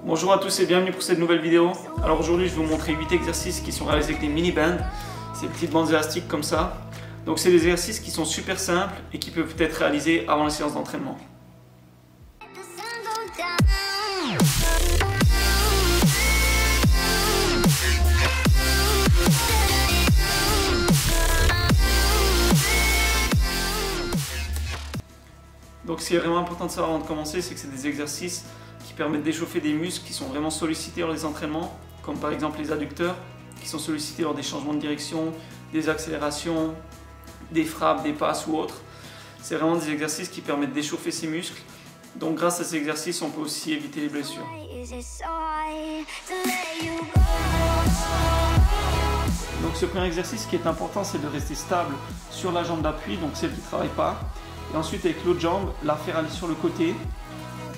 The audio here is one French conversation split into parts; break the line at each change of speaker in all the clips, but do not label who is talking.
Bonjour à tous et bienvenue pour cette nouvelle vidéo. Alors aujourd'hui je vais vous montrer 8 exercices qui sont réalisés avec des mini bands, ces petites bandes élastiques comme ça. Donc c'est des exercices qui sont super simples et qui peuvent être réalisés avant les séances d'entraînement. Donc ce qui est vraiment important de savoir avant de commencer, c'est que c'est des exercices qui permettent d'échauffer des muscles qui sont vraiment sollicités lors des entraînements, comme par exemple les adducteurs, qui sont sollicités lors des changements de direction, des accélérations, des frappes, des passes ou autres. C'est vraiment des exercices qui permettent d'échauffer ces muscles. Donc grâce à ces exercices, on peut aussi éviter les blessures. Donc ce premier exercice qui est important, c'est de rester stable sur la jambe d'appui, donc celle qui ne travaille pas. Et ensuite avec l'autre jambe, la faire aller sur le côté.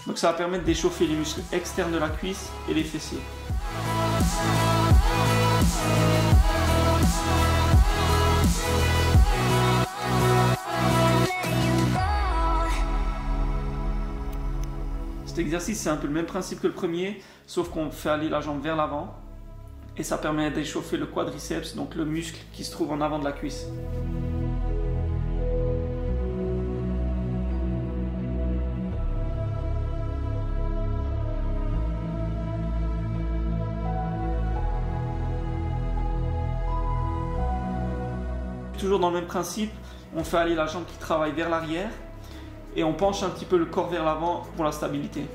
Donc ça va permettre d'échauffer les muscles externes de la cuisse et les fessiers. Cet exercice, c'est un peu le même principe que le premier, sauf qu'on fait aller la jambe vers l'avant. Et ça permet d'échauffer le quadriceps, donc le muscle qui se trouve en avant de la cuisse. Toujours dans le même principe, on fait aller la jambe qui travaille vers l'arrière et on penche un petit peu le corps vers l'avant pour la stabilité.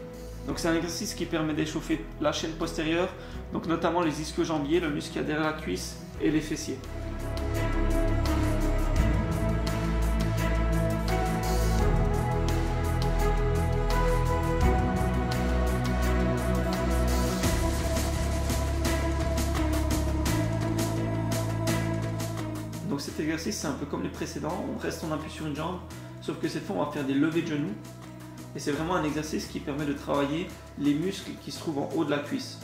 Donc c'est un exercice qui permet d'échauffer la chaîne postérieure, donc notamment les ischio-jambiers, le muscle qui est derrière la cuisse et les fessiers. Donc cet exercice, c'est un peu comme les précédents, on reste en appui sur une jambe, sauf que cette fois on va faire des levées de genoux. Et c'est vraiment un exercice qui permet de travailler les muscles qui se trouvent en haut de la cuisse.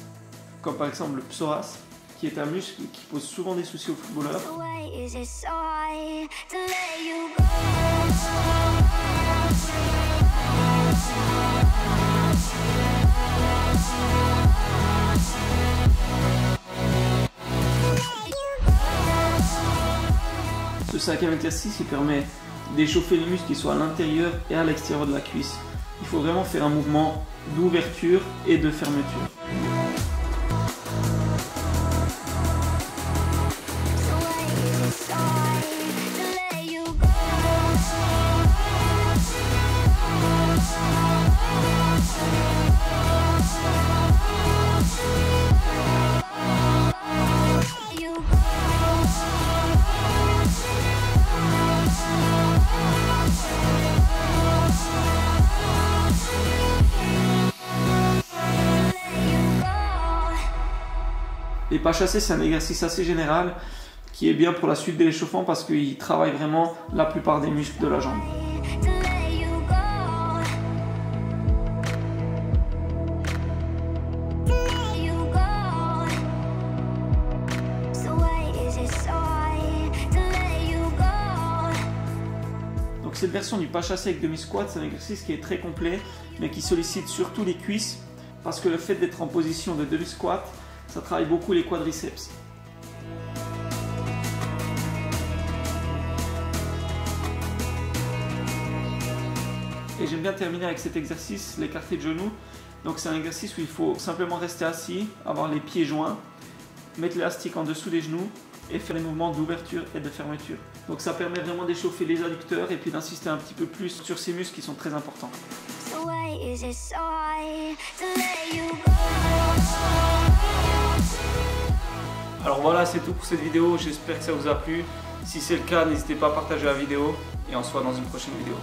Comme par exemple le psoas, qui est un muscle qui pose souvent des soucis aux footballeurs. Ce cinquième exercice qui permet d'échauffer les muscles qui sont à l'intérieur et à l'extérieur de la cuisse. Il faut vraiment faire un mouvement d'ouverture et de fermeture. Les pas chassés, c'est un exercice assez général qui est bien pour la suite de l'échauffement parce qu'il travaille vraiment la plupart des muscles de la jambe. Donc cette version du pas chassé avec demi-squat, c'est un exercice qui est très complet mais qui sollicite surtout les cuisses parce que le fait d'être en position de demi-squat, ça travaille beaucoup les quadriceps. Et j'aime bien terminer avec cet exercice, l'écarté de genoux. Donc c'est un exercice où il faut simplement rester assis, avoir les pieds joints, mettre l'élastique en dessous des genoux et faire les mouvements d'ouverture et de fermeture. Donc ça permet vraiment d'échauffer les adducteurs et puis d'insister un petit peu plus sur ces muscles qui sont très importants. Alors voilà, c'est tout pour cette vidéo, j'espère que ça vous a plu. Si c'est le cas, n'hésitez pas à partager la vidéo et on se voit dans une prochaine vidéo.